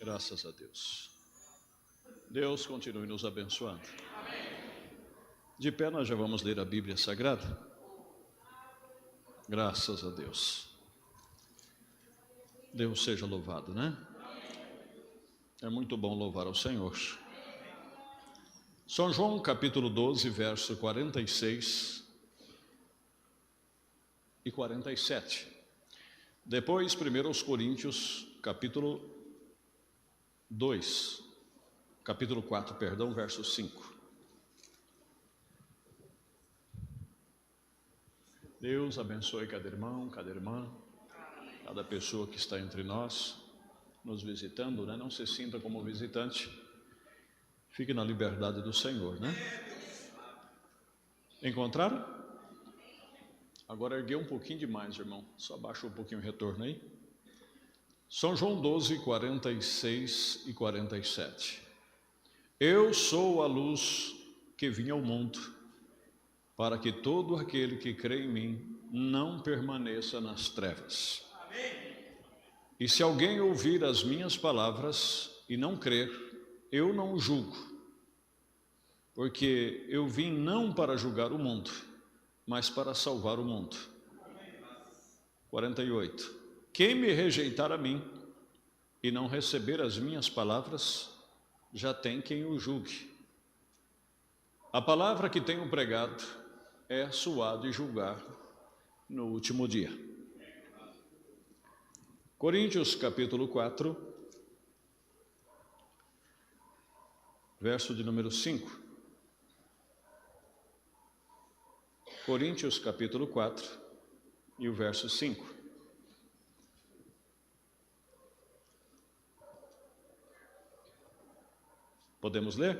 Graças a Deus. Deus continue nos abençoando. De pé nós já vamos ler a Bíblia Sagrada. Graças a Deus. Deus seja louvado, né? É muito bom louvar ao Senhor. São João capítulo 12, verso 46 e 47. Depois, 1 Coríntios capítulo 4, verso 5. Deus abençoe cada irmão, cada irmã, cada pessoa que está entre nós, nos visitando, né? Não se sinta como visitante, fique na liberdade do Senhor, né? Encontraram? Agora ergueu um pouquinho demais, irmão, só abaixa um pouquinho o retorno aí. São João 12, 46 e 47. Eu sou a luz que vim ao mundo, para que todo aquele que crê em mim não permaneça nas trevas. E se alguém ouvir as minhas palavras e não crer, eu não o julgo, porque eu vim não para julgar o mundo, mas para salvar o mundo. 48. Quem me rejeitar a mim e não receber as minhas palavras, já tem quem o julgue. A palavra que tenho pregado é suado de julgar no último dia. Coríntios capítulo 4, verso de número 5. Coríntios capítulo 4 e o verso 5. Podemos ler?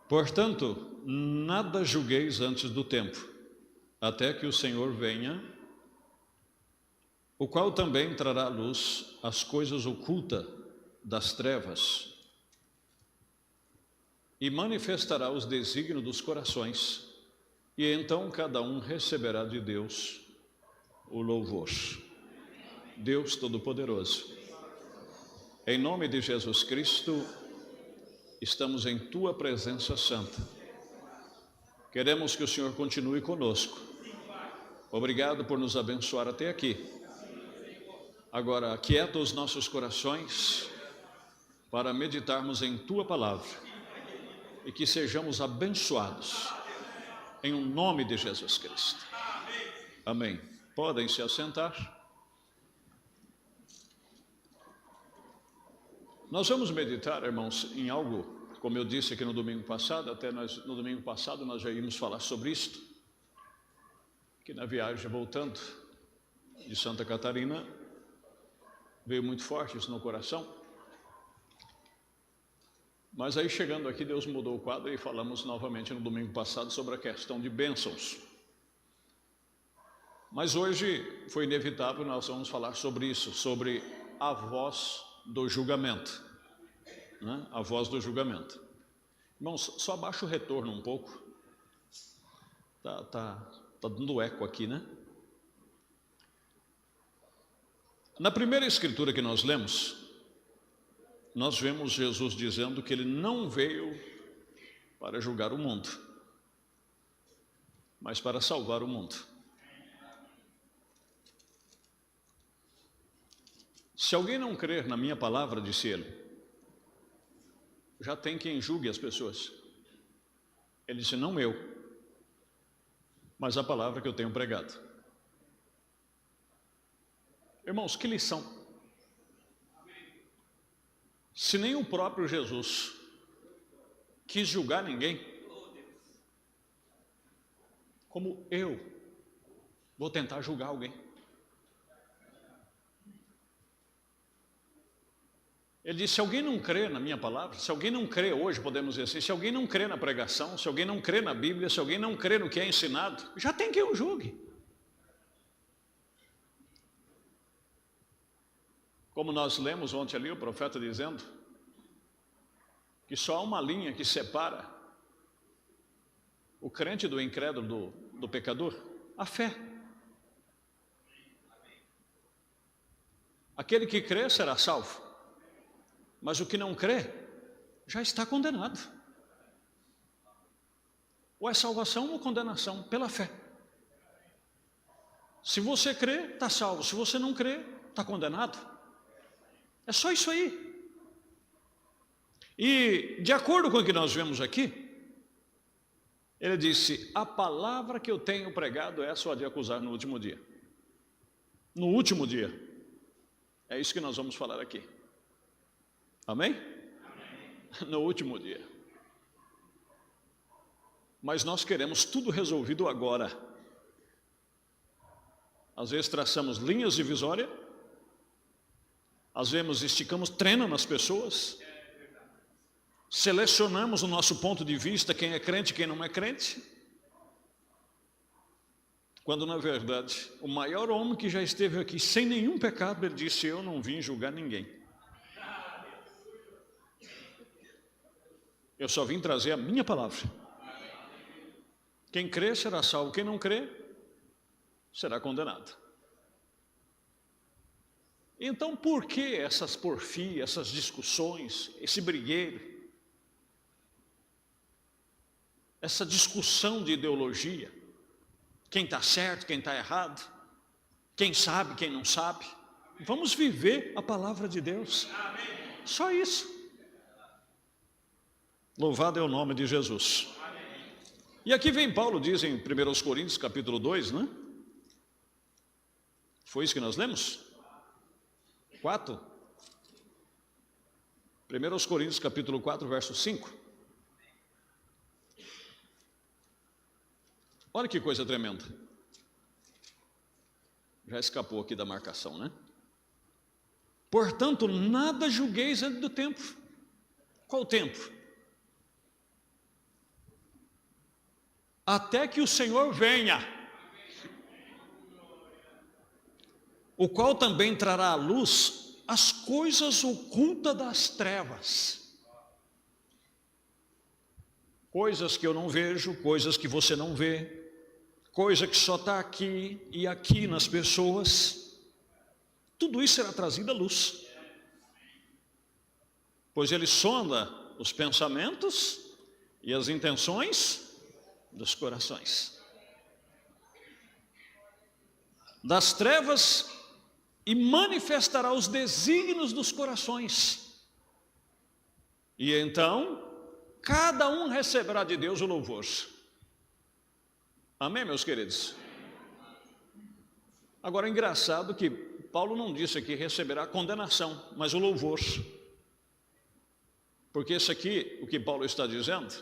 Portanto, nada julgueis antes do tempo, até que o Senhor venha, o qual também trará à luz as coisas ocultas das trevas e manifestará os desígnios dos corações, e então cada um receberá de Deus o louvor. Deus Todo-Poderoso, em nome de Jesus Cristo, estamos em Tua presença santa. Queremos que o Senhor continue conosco. Obrigado por nos abençoar até aqui. Agora, aquieta os nossos corações para meditarmos em Tua palavra e que sejamos abençoados em nome de Jesus Cristo. Amém. Podem se assentar. Nós vamos meditar, irmãos, em algo, como eu disse aqui no domingo passado, no domingo passado nós já íamos falar sobre isto, que na viagem voltando de Santa Catarina, veio muito forte isso no coração, mas aí chegando aqui Deus mudou o quadro e falamos novamente no domingo passado sobre a questão de bênçãos. Mas hoje foi inevitável, nós vamos falar sobre isso, sobre a voz do julgamento, né? A voz do julgamento. Irmãos, só abaixa o retorno um pouco. Tá dando eco aqui, né? Na primeira escritura que nós lemos, nós vemos Jesus dizendo que ele não veio para julgar o mundo, mas para salvar o mundo. Se alguém não crer na minha palavra, disse ele, já tem quem julgue as pessoas. Ele disse, não eu, mas a palavra que eu tenho pregado. Irmãos, que lição. Se nem o próprio Jesus quis julgar ninguém, como eu vou tentar julgar alguém? Ele disse, se alguém não crê na minha palavra, se alguém não crê hoje, podemos dizer assim, se alguém não crê na pregação, se alguém não crê na Bíblia, se alguém não crê no que é ensinado, já tem quem o julgue. Como nós lemos ontem ali, o profeta dizendo que só há uma linha que separa o crente do incrédulo, do pecador, a fé. Aquele que crê será salvo, mas o que não crê já está condenado. Ou é salvação ou condenação, pela fé. Se você crê, está salvo. Se você não crê, está condenado. É só isso aí. E, de acordo com o que nós vemos aqui, ele disse, a palavra que eu tenho pregado é só de acusar no último dia. No último dia. É isso que nós vamos falar aqui. Amém? Amém. No último dia. Mas nós queremos tudo resolvido agora. Às vezes traçamos linhas divisórias, às vezes esticamos treino nas pessoas, selecionamos o nosso ponto de vista, quem é crente e quem não é crente, quando na verdade o maior homem que já esteve aqui sem nenhum pecado, ele disse, eu não vim julgar ninguém. Eu só vim trazer a minha palavra. Quem crê será salvo, quem não crê será condenado. Então, por que essas porfias, essas discussões, esse brigueiro, essa discussão de ideologia? Quem está certo, quem está errado? Quem sabe, quem não sabe? Vamos viver a palavra de Deus. Só isso. Louvado é o nome de Jesus. E aqui vem Paulo, diz em 1 Coríntios capítulo 2, né? Foi isso que nós lemos? 4? 1 Coríntios capítulo 4, verso 5. Olha que coisa tremenda. Já escapou aqui da marcação, né? Portanto, nada julgueis antes do tempo. Qual tempo? Até que o Senhor venha, o qual também trará à luz as coisas ocultas das trevas. Coisas que eu não vejo, coisas que você não vê, coisa que só está aqui e aqui nas pessoas. Tudo isso será trazido à luz. Pois ele sonda os pensamentos e as intenções dos corações. Das trevas, e manifestará os desígnios dos corações. E então, cada um receberá de Deus o louvor. Amém, meus queridos? Agora, é engraçado que Paulo não disse aqui receberá condenação, mas o louvor. Porque isso aqui, o que Paulo está dizendo,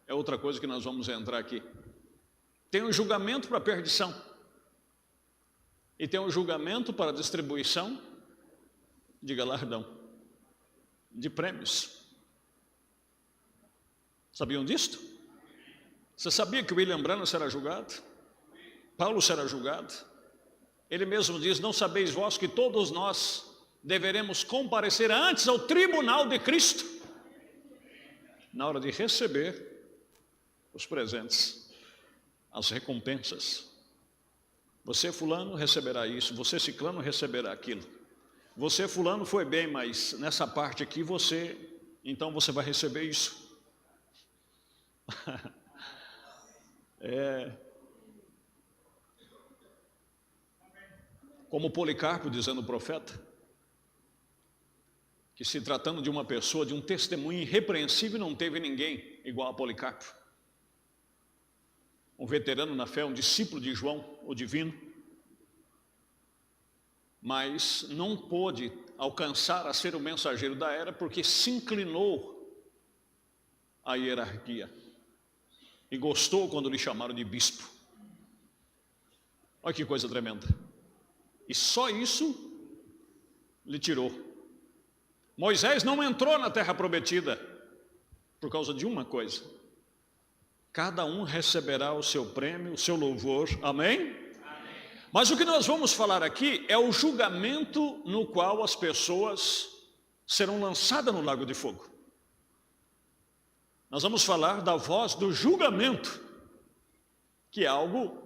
é outra coisa que nós vamos entrar aqui. Tem um julgamento para perdição. E tem um julgamento para distribuição de galardão, de prêmios. Sabiam disto? Você sabia que William Branham será julgado? Paulo será julgado? Ele mesmo diz, não sabeis vós que todos nós deveremos comparecer antes ao tribunal de Cristo, na hora de receber os presentes, as recompensas. Você fulano receberá isso, você ciclano receberá aquilo. Você fulano foi bem, mas nessa parte aqui então você vai receber isso. Como Policarpo, dizendo o profeta, que se tratando de uma pessoa, de um testemunho irrepreensível, não teve ninguém igual a Policarpo. Um veterano na fé, um discípulo de João, o divino, mas não pôde alcançar a ser o mensageiro da era, porque se inclinou à hierarquia, e gostou quando lhe chamaram de bispo. Olha que coisa tremenda. E só isso lhe tirou. Moisés não entrou na terra prometida por causa de uma coisa. Cada um receberá o seu prêmio, o seu louvor, amém? Amém? Mas o que nós vamos falar aqui é o julgamento no qual as pessoas serão lançadas no lago de fogo. Nós vamos falar da voz do julgamento, que é algo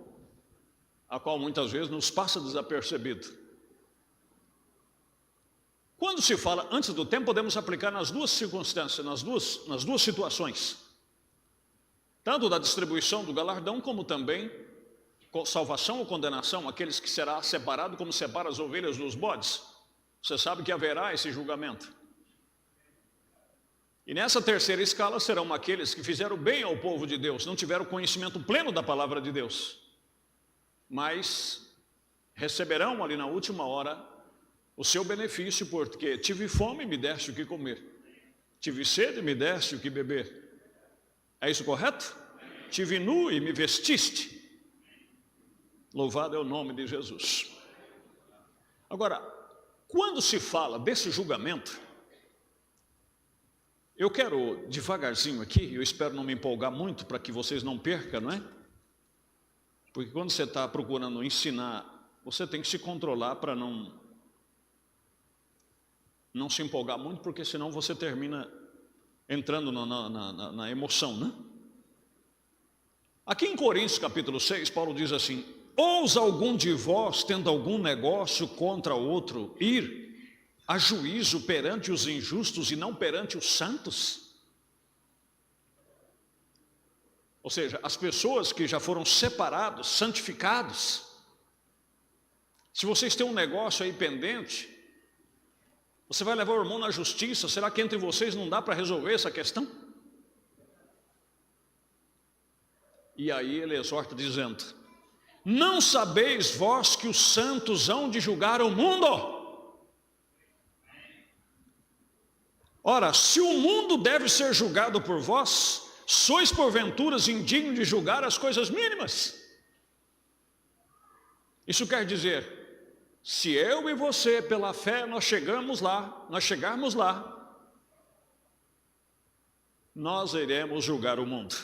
a qual muitas vezes nos passa desapercebido. Quando se fala antes do tempo, podemos aplicar nas duas circunstâncias, nas duas situações. Tanto da distribuição do galardão, como também salvação ou condenação, aqueles que será separado como separa as ovelhas dos bodes. Você sabe que haverá esse julgamento. E nessa terceira escala serão aqueles que fizeram bem ao povo de Deus, não tiveram conhecimento pleno da palavra de Deus, mas receberão ali na última hora o seu benefício, porque tive fome e me deste o que comer, tive sede e me deste o que beber. É isso correto? Tive nu e me vestiste. Louvado é o nome de Jesus. Agora, quando se fala desse julgamento, eu quero devagarzinho aqui, eu espero não me empolgar muito para que vocês não percam, não é? Porque quando você está procurando ensinar, você tem que se controlar para não se empolgar muito, porque senão você termina entrando na emoção, né? Aqui em Coríntios capítulo 6, Paulo diz assim: ousa algum de vós, tendo algum negócio contra outro, ir a juízo perante os injustos e não perante os santos? Ou seja, as pessoas que já foram separados, santificados, se vocês têm um negócio aí pendente, você vai levar o irmão na justiça, será que entre vocês não dá para resolver essa questão? E aí ele exorta dizendo: não sabeis vós que os santos hão de julgar o mundo? Ora, se o mundo deve ser julgado por vós, sois porventura indignos de julgar as coisas mínimas? Isso quer dizer, se eu e você, pela fé, nós chegarmos lá, nós iremos julgar o mundo.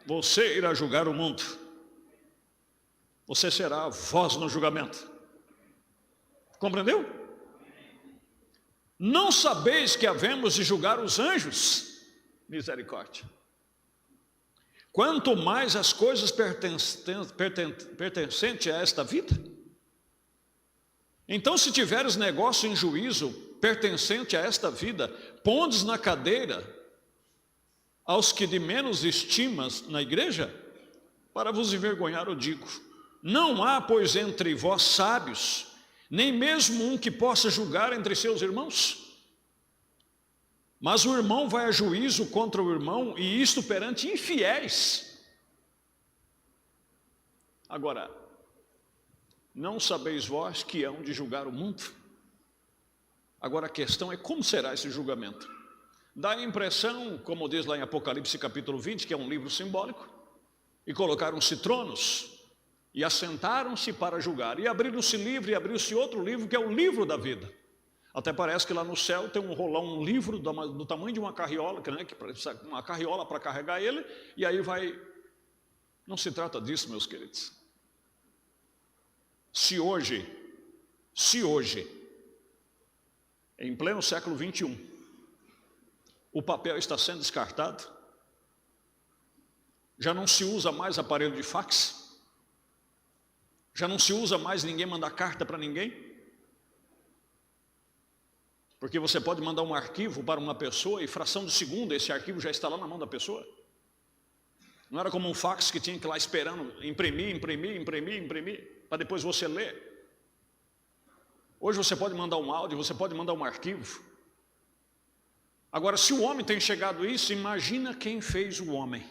Você irá julgar o mundo. Você será a voz no julgamento. Compreendeu? Não sabeis que havemos de julgar os anjos? Misericórdia. Quanto mais as coisas pertencentes a esta vida. Então, se tiveres negócio em juízo pertencente a esta vida, pondes na cadeira aos que de menos estimas na igreja, para vos envergonhar eu digo: não há, pois, entre vós sábios, nem mesmo um que possa julgar entre seus irmãos. Mas o irmão vai a juízo contra o irmão, e isto perante infiéis. Agora, não sabeis vós que hão de julgar o mundo? Agora a questão é como será esse julgamento. Dá a impressão, como diz lá em Apocalipse capítulo 20, que é um livro simbólico, e colocaram-se tronos, e assentaram-se para julgar, e abriram-se livro, e abriu-se outro livro, que é o livro da vida. Até parece que lá no céu tem um livro do tamanho de uma carriola, né, uma carriola para carregar ele, e aí vai... Não se trata disso, meus queridos. Se hoje, em pleno século 21, o papel está sendo descartado, já não se usa mais aparelho de fax, já não se usa mais ninguém mandar carta para ninguém, porque você pode mandar um arquivo para uma pessoa e fração de segundo esse arquivo já está lá na mão da pessoa. Não era como um fax que tinha que ir lá esperando imprimir, para depois você ler. Hoje você pode mandar um áudio, você pode mandar um arquivo. Agora, se o homem tem chegado a isso, imagina quem fez o homem.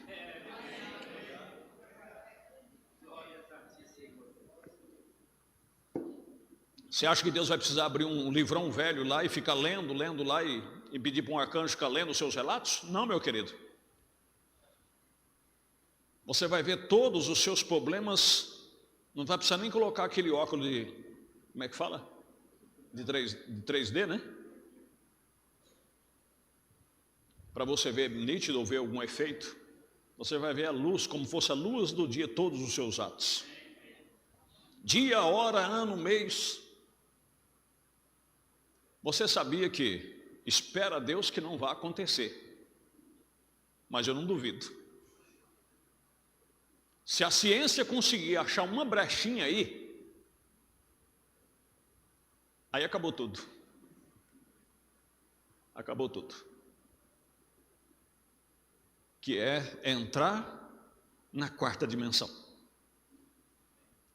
Você acha que Deus vai precisar abrir um livrão velho lá e ficar lendo lá e pedir para um arcanjo ficar lendo os seus relatos? Não, meu querido. Você vai ver todos os seus problemas, não vai precisar nem colocar aquele óculos de, como é que fala? De 3D, né? Para você ver nítido ou ver algum efeito. Você vai ver a luz, como fosse a luz do dia, todos os seus atos. Dia, hora, ano, mês. Você sabia que espera a Deus que não vai acontecer, mas eu não duvido. Se a ciência conseguir achar uma brechinha aí acabou tudo. acabou tudo. Que é entrar na quarta dimensão,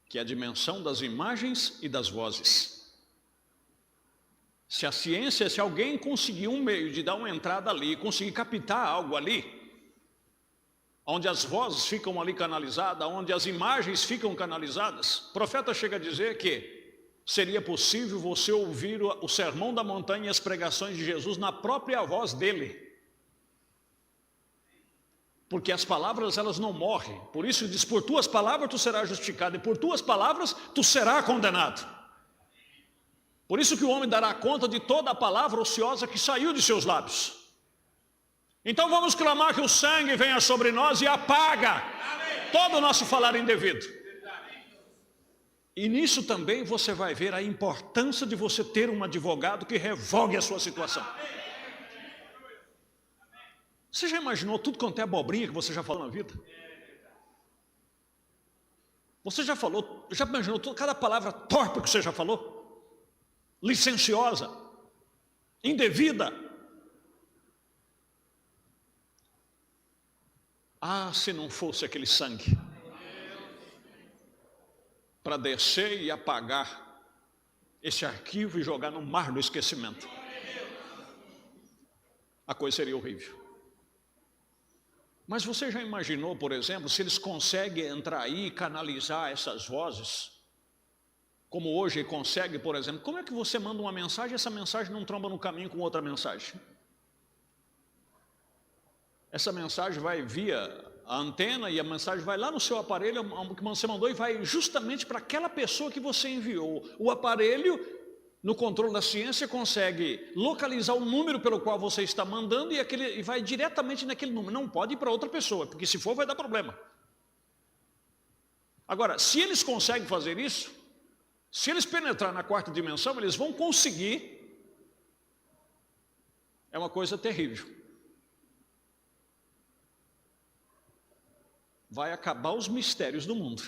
que é a dimensão das imagens e das vozes. Se a ciência, se alguém conseguir um meio de dar uma entrada ali, conseguir captar algo ali, onde as vozes ficam ali canalizadas, onde as imagens ficam canalizadas, o profeta chega a dizer que seria possível você ouvir o sermão da montanha e as pregações de Jesus na própria voz dele. Porque as palavras, elas não morrem. Por isso diz, por tuas palavras tu serás justificado, e por tuas palavras tu serás condenado. Por isso que o homem dará conta de toda a palavra ociosa que saiu de seus lábios. Então vamos clamar que o sangue venha sobre nós e apaga todo o nosso falar indevido. E nisso também você vai ver a importância de você ter um advogado que revogue a sua situação. Você já imaginou tudo quanto é abobrinha que você já falou na vida? Você já falou, já imaginou cada palavra torpe que você já falou? Licenciosa, indevida. Ah, se não fosse aquele sangue para descer e apagar esse arquivo e jogar no mar do esquecimento, a coisa seria horrível. Mas você já imaginou, por exemplo, se eles conseguem entrar aí e canalizar essas vozes, como hoje consegue, por exemplo, como é que você manda uma mensagem e essa mensagem não tromba no caminho com outra mensagem? Essa mensagem vai via a antena e a mensagem vai lá no seu aparelho que você mandou e vai justamente para aquela pessoa que você enviou. O aparelho, no controle da ciência, consegue localizar o número pelo qual você está mandando e vai diretamente naquele número. Não pode ir para outra pessoa, porque se for vai dar problema. Agora, se eles conseguem fazer isso, se eles penetrar na quarta dimensão, eles vão conseguir. É uma coisa terrível. Vai acabar os mistérios do mundo.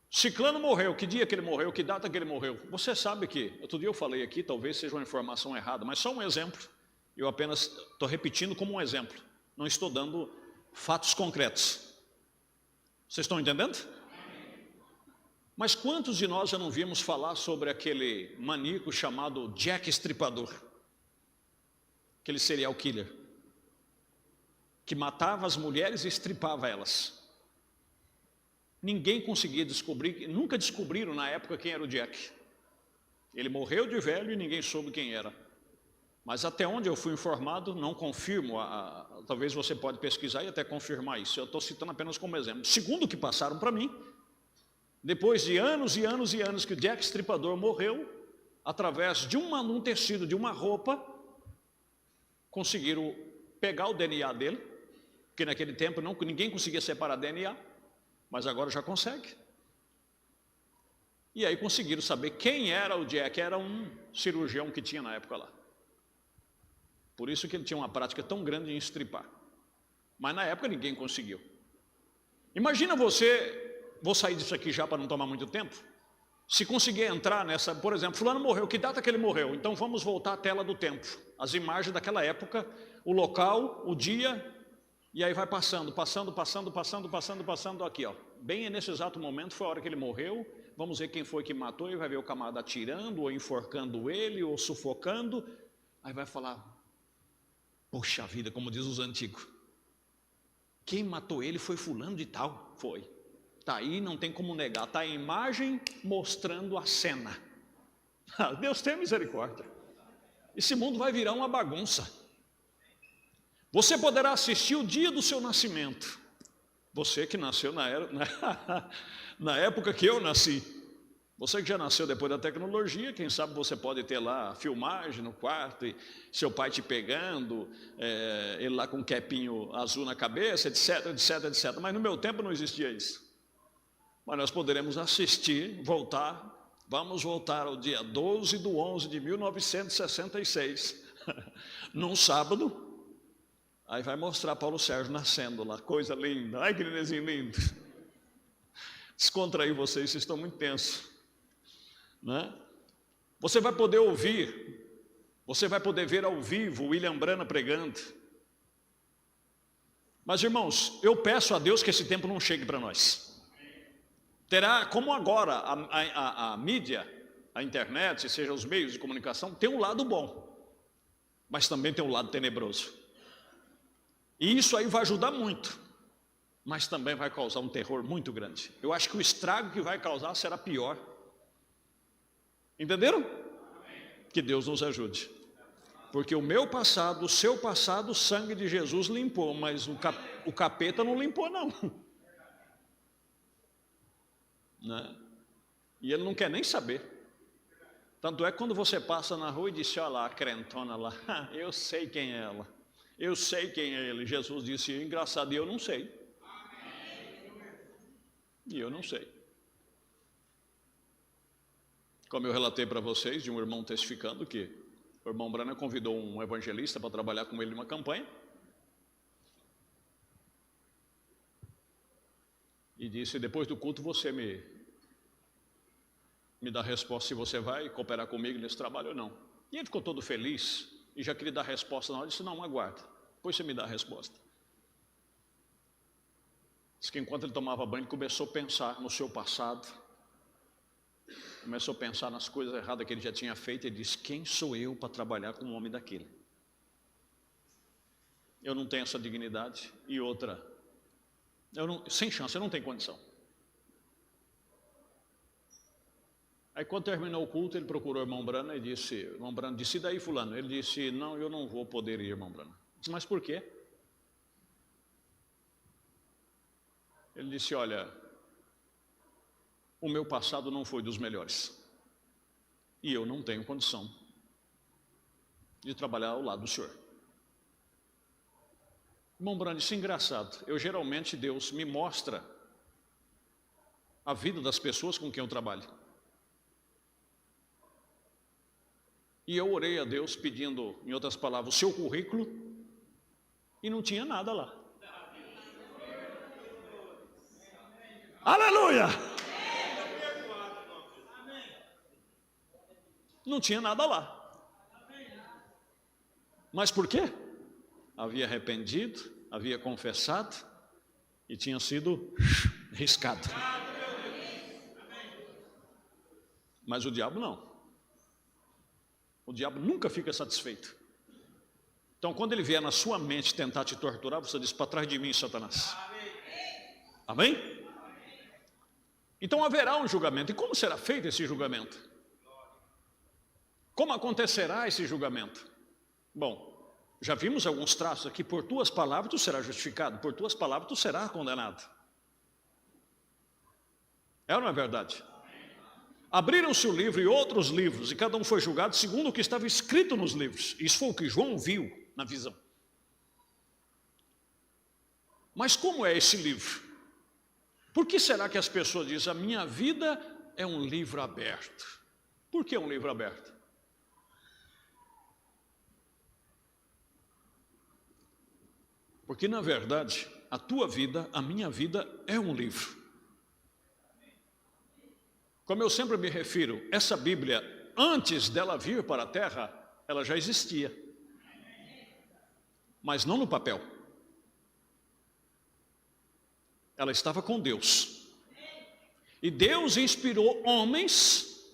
Ciclano morreu, que dia que ele morreu, que data que ele morreu? Você sabe que, outro dia eu falei aqui, talvez seja uma informação errada, mas só um exemplo, eu apenas estou repetindo como um exemplo, não estou dando fatos concretos. Vocês estão entendendo? Mas quantos de nós já não vimos falar sobre aquele maníaco chamado Jack Estripador? Aquele serial killer, que matava as mulheres e estripava elas. Ninguém conseguia descobrir, nunca descobriram na época quem era o Jack. Ele morreu de velho e ninguém soube quem era. Mas até onde eu fui informado, não confirmo, talvez você pode pesquisar e até confirmar isso. Eu estou citando apenas como exemplo. Segundo o que passaram para mim, depois de anos e anos e anos que o Jack Estripador morreu, através de um tecido, de uma roupa, conseguiram pegar o DNA dele, porque naquele tempo ninguém conseguia separar DNA, mas agora já consegue. E aí conseguiram saber quem era o Jack. Era um cirurgião que tinha na época lá. Por isso que ele tinha uma prática tão grande em estripar. Mas na época ninguém conseguiu. Imagina você, vou sair disso aqui já para não tomar muito tempo, se conseguir entrar nessa, por exemplo, fulano morreu, que data que ele morreu? Então vamos voltar à tela do tempo, as imagens daquela época, o local, o dia. E aí vai passando aqui, ó. Bem nesse exato momento foi a hora que ele morreu. Vamos ver quem foi que matou, e vai ver o camarada atirando, ou enforcando ele, ou sufocando. Aí vai falar, poxa vida, como diz os antigos, quem matou ele foi fulano de tal. Foi. Está aí, não tem como negar. Está a imagem mostrando a cena. Deus tenha misericórdia. Esse mundo vai virar uma bagunça. Você poderá assistir o dia do seu nascimento. Você que nasceu na época que eu nasci. Você que já nasceu depois da tecnologia, quem sabe você pode ter lá a filmagem no quarto, e seu pai te pegando, ele lá com um capinho azul na cabeça, etc, etc, etc. Mas no meu tempo não existia isso. Mas nós poderemos assistir, vamos voltar ao dia 12/11 de 1966, num sábado. Aí vai mostrar Paulo Sérgio nascendo lá, coisa linda. Ai, que nenenzinho lindo. Descontrair vocês estão muito tensos, né? Você vai poder ouvir Você vai poder ver ao vivo o William Branham pregando. Mas, irmãos, eu peço a Deus que esse tempo não chegue para nós. Terá, como agora, a mídia, a internet, seja os meios de comunicação, tem um lado bom, mas também tem um lado tenebroso. E isso aí vai ajudar muito, mas também vai causar um terror muito grande. Eu acho que o estrago que vai causar será pior. Entenderam? Que Deus nos ajude. Porque o meu passado, o seu passado, o sangue de Jesus limpou, mas o capeta não limpou não. Né? E ele não quer nem saber. Tanto é que quando você passa na rua e diz, olha lá, a crentona lá, eu sei quem é ela, eu sei quem é ele. Jesus disse, engraçado, e eu não sei. E eu não sei. Como eu relatei para vocês, de um irmão testificando que o irmão Branham convidou um evangelista para trabalhar com ele numa campanha. E disse, depois do culto você me dá a resposta se você vai cooperar comigo nesse trabalho ou não. E ele ficou todo feliz e já queria dar a resposta na hora. Disse, não, aguarda, depois você me dá a resposta. Diz que enquanto ele tomava banho, ele começou a pensar no seu passado. Começou a pensar nas coisas erradas que ele já tinha feito. Ele disse, quem sou eu para trabalhar com um homem daquele? Eu não tenho essa dignidade. E outra, sem chance, eu não tenho condição. Aí quando terminou o culto, ele procurou o irmão Branham e disse, irmão Branham, disse, e daí fulano? Ele disse, não, eu não vou poder ir, irmão Branham. Disse, mas por quê? Ele disse, olha, o meu passado não foi dos melhores. E eu não tenho condição de trabalhar ao lado do senhor. Irmão Branham disse, engraçado, geralmente Deus me mostra a vida das pessoas com quem eu trabalho. E eu orei a Deus pedindo, em outras palavras, o seu currículo, e não tinha nada lá. Aleluia! Não tinha nada lá. Mas por quê? Havia arrependido, havia confessado e tinha sido riscado. Mas o diabo não. O diabo nunca fica satisfeito. Então quando ele vier na sua mente tentar te torturar, você diz, para trás de mim, Satanás. Amém? Então haverá um julgamento. E como será feito esse julgamento? Como acontecerá esse julgamento? Bom, já vimos alguns traços aqui. Por tuas palavras tu serás justificado, por tuas palavras tu serás condenado. É ou não é verdade? Abriram-se o livro e outros livros, e cada um foi julgado segundo o que estava escrito nos livros. Isso foi o que João viu na visão. Mas como é esse livro? Por que será que as pessoas dizem, a minha vida é um livro aberto? Por que um livro aberto? Porque, na verdade, a tua vida, a minha vida é um livro. Como eu sempre me refiro, essa Bíblia, antes dela vir para a terra, ela já existia. Mas não no papel. Ela estava com Deus. E Deus inspirou homens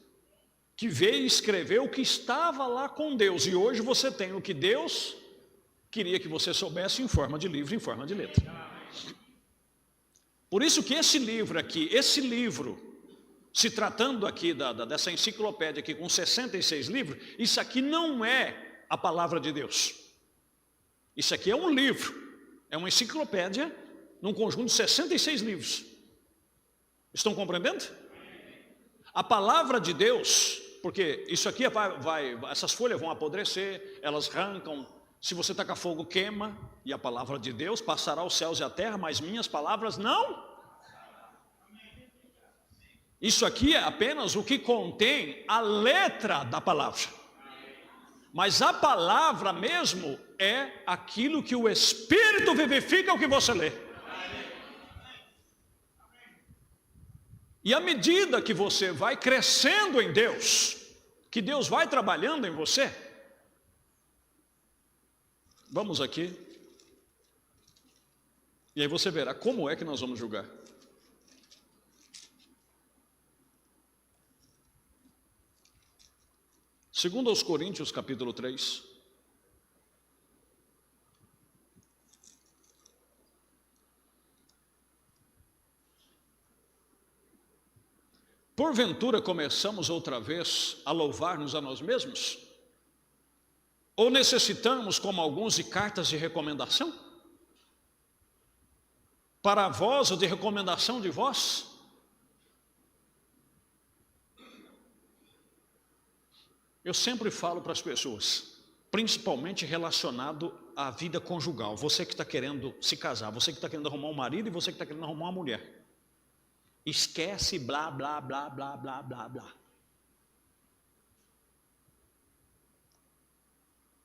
que veio escrever o que estava lá com Deus. E hoje você tem o que Deus queria que você soubesse em forma de livro, em forma de letra. Por isso que esse livro aqui, se tratando aqui dessa enciclopédia aqui com 66 livros, isso aqui não é a palavra de Deus. Isso aqui é um livro, é uma enciclopédia num conjunto de 66 livros. Estão compreendendo? A palavra de Deus, porque isso aqui essas folhas vão apodrecer, elas arrancam. Se você tacar fogo, queima, e a palavra de Deus passará os céus e a terra, mas minhas palavras não. Isso aqui é apenas o que contém a letra da palavra. Mas a palavra mesmo é aquilo que o Espírito vivifica o que você lê. E à medida que você vai crescendo em Deus, que Deus vai trabalhando em você, Vamos aqui. E aí você verá como é que nós vamos julgar. Segundo aos Coríntios, capítulo 3. Porventura começamos outra vez a louvar-nos a nós mesmos? Ou necessitamos, como alguns, de cartas de recomendação? Para vós ou de recomendação de vós? Eu sempre falo para as pessoas, principalmente relacionado à vida conjugal. Você que está querendo se casar, você que está querendo arrumar um marido e você que está querendo arrumar uma mulher. Esquece blá, blá, blá, blá, blá, blá, blá.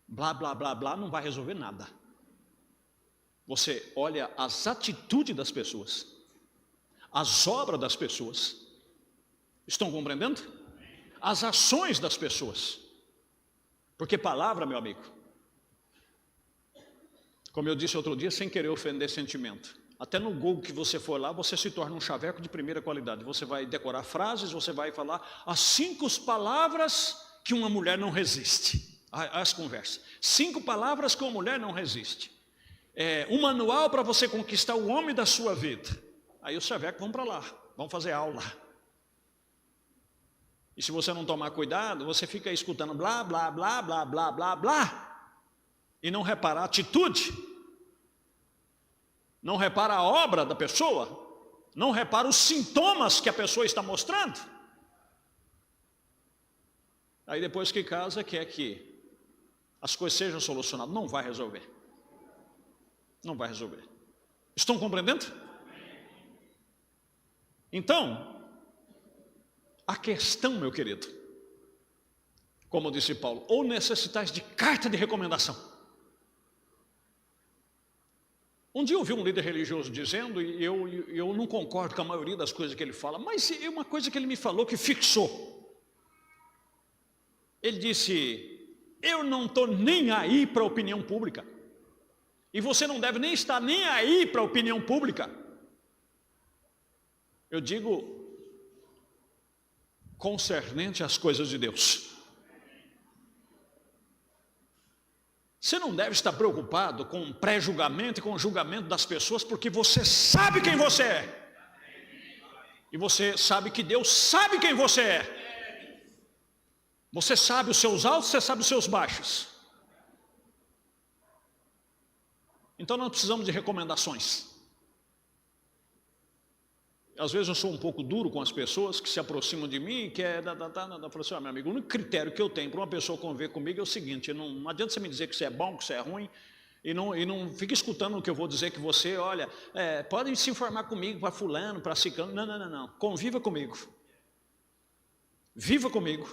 Blá, blá, blá, blá não vai resolver nada. Você olha as atitudes das pessoas, as obras das pessoas. Estão compreendendo? As ações das pessoas. Porque palavra, meu amigo, como eu disse outro dia, sem querer ofender sentimento. Até no Google que você for lá, você se torna um chaveco de primeira qualidade. Você vai decorar frases, você vai falar as 5 palavras que uma mulher não resiste. As conversas. 5 palavras que uma mulher não resiste. Um manual para você conquistar o homem da sua vida. Aí os chavecos vão para lá, vão fazer aula. E se você não tomar cuidado, você fica aí escutando blá, blá, blá, blá, blá, blá, blá. E não repara a atitude. Não repara a obra da pessoa. Não repara os sintomas que a pessoa está mostrando. Aí depois que casa, quer que as coisas sejam solucionadas. Não vai resolver. Não vai resolver. Estão compreendendo? Então, a questão, meu querido, como disse Paulo, ou necessitais de carta de recomendação. Um dia eu ouvi um líder religioso dizendo, e eu não concordo com a maioria das coisas que ele fala, mas é uma coisa que ele me falou que fixou. Ele disse, eu não estou nem aí para a opinião pública. E você não deve nem estar nem aí para a opinião pública. Eu digo, concernente às coisas de Deus. Você não deve estar preocupado com o pré-julgamento e com o julgamento das pessoas, porque você sabe quem você é. E você sabe que Deus sabe quem você é. Você sabe os seus altos, você sabe os seus baixos. Então não precisamos de recomendações. Às vezes eu sou um pouco duro com as pessoas que se aproximam de mim e que falo assim, meu amigo, o único critério que eu tenho para uma pessoa conviver comigo é o seguinte, não adianta você me dizer que você é bom, que você é ruim, e não fique escutando o que eu vou dizer que você, olha, pode se informar comigo para fulano, para ciclano, não, conviva comigo, viva comigo,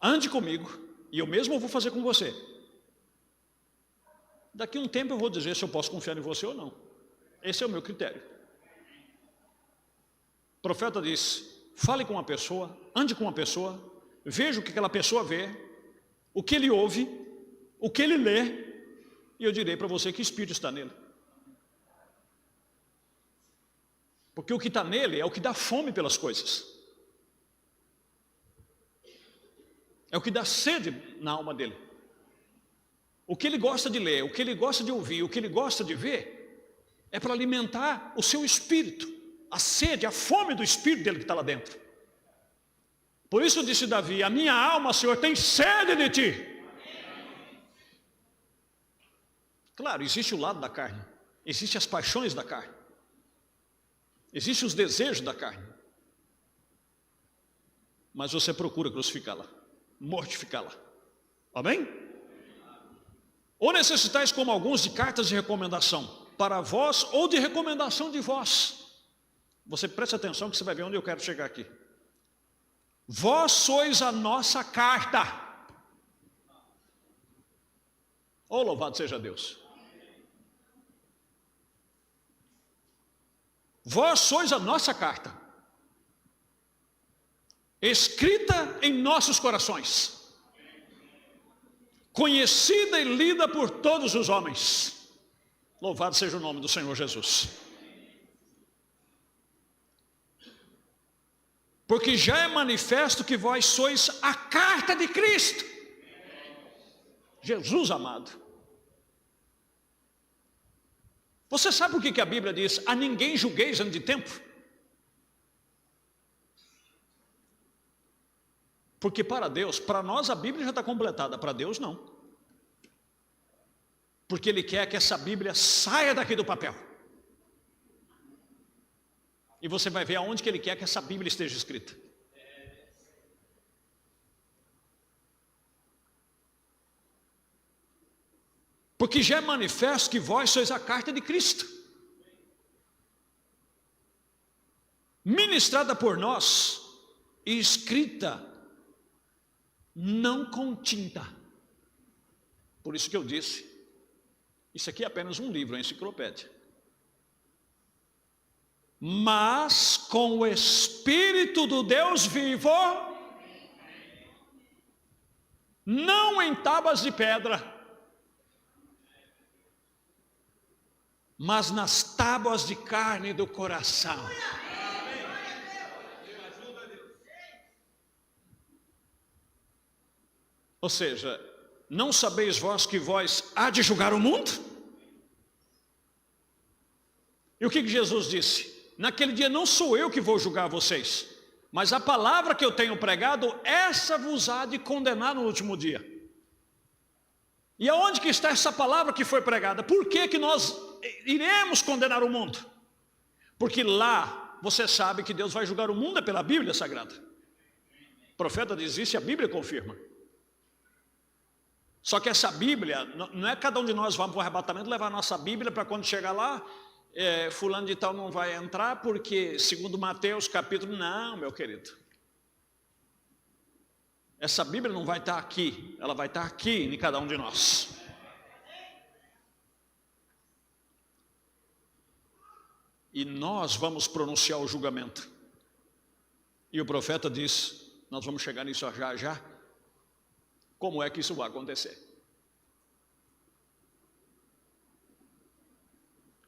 ande comigo, e eu mesmo vou fazer com você. Daqui a um tempo eu vou dizer se eu posso confiar em você ou não. Esse é o meu critério. O profeta diz, fale com uma pessoa, ande com uma pessoa, veja o que aquela pessoa vê, o que ele ouve, o que ele lê, e eu direi para você que espírito está nele. Porque o que está nele é o que dá fome pelas coisas. É o que dá sede na alma dele. O que ele gosta de ler, o que ele gosta de ouvir, o que ele gosta de ver, é para alimentar o seu espírito. A sede, a fome do espírito dele que está lá dentro. Por isso disse Davi, a minha alma, Senhor, tem sede de ti. Claro, existe o lado da carne. Existem as paixões da carne. Existem os desejos da carne. Mas você procura crucificá-la, mortificá-la. Amém? Ou necessitais como alguns de cartas de recomendação para vós ou de recomendação de vós. Você presta atenção que você vai ver onde eu quero chegar aqui. Vós sois a nossa carta. Oh, louvado seja Deus. Vós sois a nossa carta, escrita em nossos corações, conhecida e lida por todos os homens. Louvado seja o nome do Senhor Jesus. Porque já é manifesto que vós sois a carta de Cristo. Jesus amado. Você sabe por que a Bíblia diz: a ninguém julgueis antes de tempo? Porque para Deus, para nós a Bíblia já está completada, para Deus não. Porque Ele quer que essa Bíblia saia daqui do papel. E você vai ver aonde que Ele quer que essa Bíblia esteja escrita. Porque já é manifesto que vós sois a carta de Cristo, ministrada por nós e escrita não com tinta. Por isso que eu disse, isso aqui é apenas um livro, uma enciclopédia. Mas com o Espírito do Deus vivo, não em tábuas de pedra, mas nas tábuas de carne do coração. Ou seja, não sabeis vós que vós há de julgar o mundo? E o que Jesus disse? Naquele dia não sou eu que vou julgar vocês, mas a palavra que eu tenho pregado, essa vos há de condenar no último dia. E aonde que está essa palavra que foi pregada? Por que que nós iremos condenar o mundo? Porque lá, você sabe que Deus vai julgar o mundo é pela Bíblia Sagrada. O profeta diz isso e a Bíblia confirma. Só que essa Bíblia, não é cada um de nós vamos para o arrebatamento levar a nossa Bíblia para quando chegar lá, fulano de tal não vai entrar porque, segundo Mateus capítulo, não, meu querido. Essa Bíblia não vai estar aqui, ela vai estar aqui em cada um de nós. E nós vamos pronunciar o julgamento. E o profeta diz, nós vamos chegar nisso já já, como é que isso vai acontecer?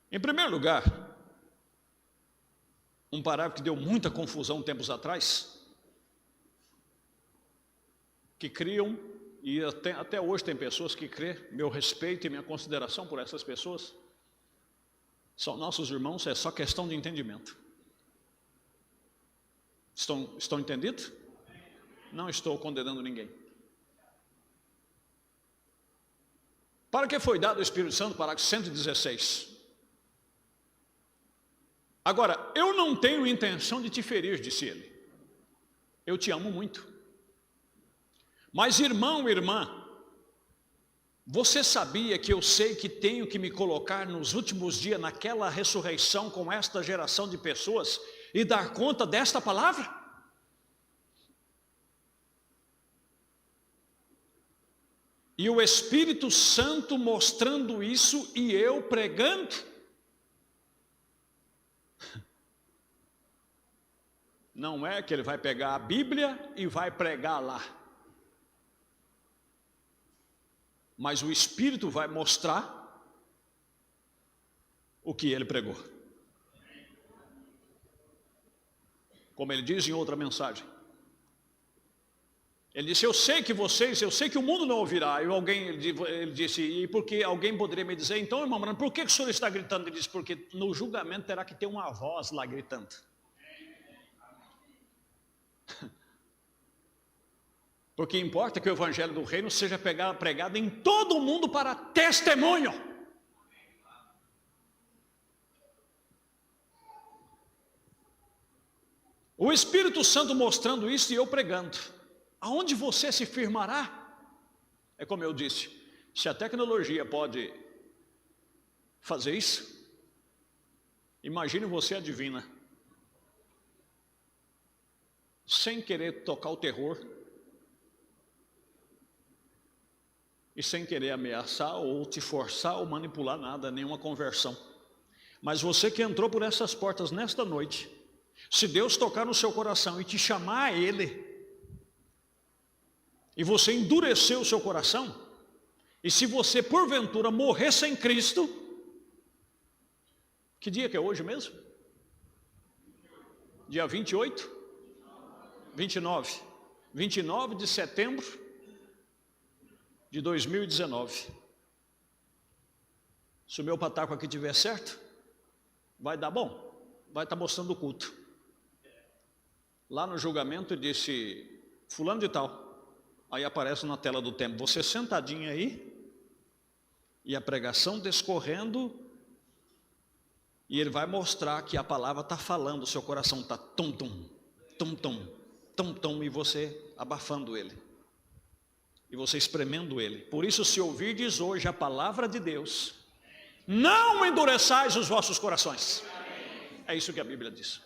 Em primeiro lugar, um parágrafo que deu muita confusão tempos atrás, que criam, e até hoje tem pessoas que crêem, meu respeito e minha consideração por essas pessoas, são nossos irmãos, é só questão de entendimento. Estão entendidos? Não estou condenando ninguém. Para que foi dado o Espírito Santo? Parágrafo 116. Agora, eu não tenho intenção de te ferir, disse ele. Eu te amo muito. Mas irmão, irmã, você sabia que eu sei que tenho que me colocar nos últimos dias naquela ressurreição com esta geração de pessoas e dar conta desta palavra? E o Espírito Santo mostrando isso e eu pregando. Não é que ele vai pegar a Bíblia e vai pregar lá. Mas o Espírito vai mostrar o que ele pregou. Como ele diz em outra mensagem. Ele disse, eu sei que o mundo não ouvirá. Ele disse, e porque alguém poderia me dizer, então, irmão, por que o senhor está gritando? Ele disse, porque no julgamento terá que ter uma voz lá gritando. Porque importa que o evangelho do reino seja pregado em todo o mundo para testemunho. O Espírito Santo mostrando isso e eu pregando. Aonde você se firmará? É como eu disse, se a tecnologia pode fazer isso, imagine você a divina, sem querer tocar o terror, e sem querer ameaçar ou te forçar ou manipular nada, nenhuma conversão. Mas você que entrou por essas portas nesta noite, se Deus tocar no seu coração e te chamar a Ele, e você endureceu o seu coração, E se você, porventura, morrer sem Cristo, que dia que é hoje mesmo? Dia 28? 29. 29 de setembro de 2019. Se o meu pataco aqui tiver certo, vai dar bom. Vai estar mostrando o culto. Lá no julgamento disse, fulano de tal. Aí aparece na tela do templo, você sentadinho aí, e a pregação descorrendo, e ele vai mostrar que a palavra está falando, o seu coração está tum-tum, tum-tum, tum-tum, e você abafando ele, e você espremendo ele. Por isso, se ouvirdes hoje a palavra de Deus, não endureçais os vossos corações. É isso que a Bíblia diz.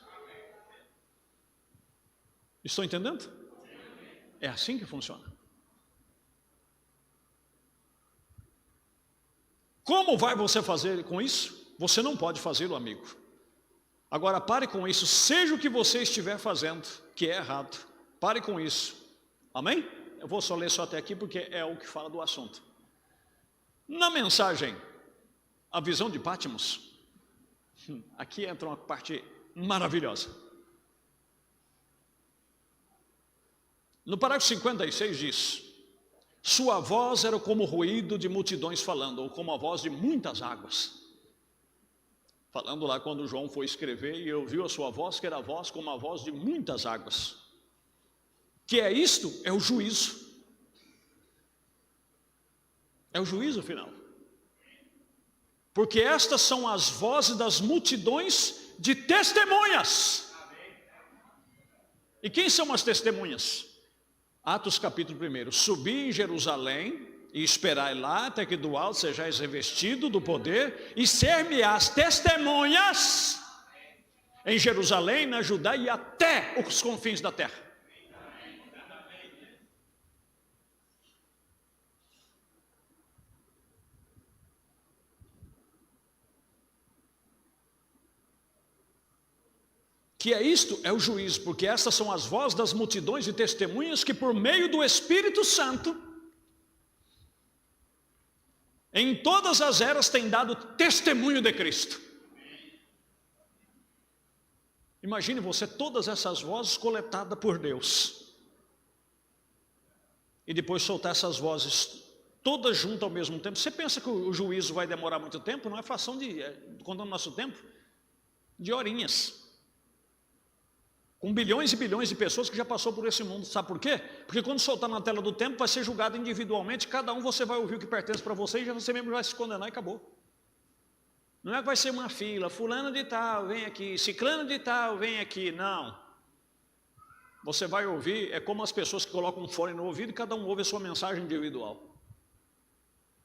Estão entendendo? É assim que funciona. Como vai você fazer com isso? Você não pode fazê-lo, amigo. Agora pare com isso, seja o que você estiver fazendo, que é errado, pare com isso. Amém? Eu vou só ler só até aqui, porque é o que fala do assunto. Na mensagem, a visão de Patmos, aqui entra uma parte maravilhosa. No parágrafo 56 diz, sua voz era como o ruído de multidões falando, ou como a voz de muitas águas. Falando lá quando João foi escrever e ouviu a sua voz, que era a voz como a voz de muitas águas. Que é isto? É o juízo. É o juízo final. Porque estas são as vozes das multidões de testemunhas. E quem são as testemunhas? Atos capítulo 1, subi em Jerusalém e esperai lá até que do alto sejais revestido do poder e ser-me-ás testemunhas em Jerusalém, na Judéia e até os confins da terra. Que é isto? É o juízo, porque essas são as vozes das multidões de testemunhas que por meio do Espírito Santo, em todas as eras têm dado testemunho de Cristo. Imagine você, todas essas vozes coletadas por Deus, e depois soltar essas vozes todas juntas ao mesmo tempo. Você pensa que o juízo vai demorar muito tempo? Não é fração de, contando nosso tempo, de horinhas. Com bilhões e bilhões de pessoas que já passou por esse mundo. Sabe por quê? Porque quando soltar na tela do tempo, vai ser julgado individualmente. Cada um você vai ouvir o que pertence para você e já você mesmo vai se condenar e acabou. Não é que vai ser uma fila, fulano de tal, vem aqui, ciclano de tal, vem aqui. Não. Você vai ouvir, é como as pessoas que colocam um fone no ouvido e cada um ouve a sua mensagem individual.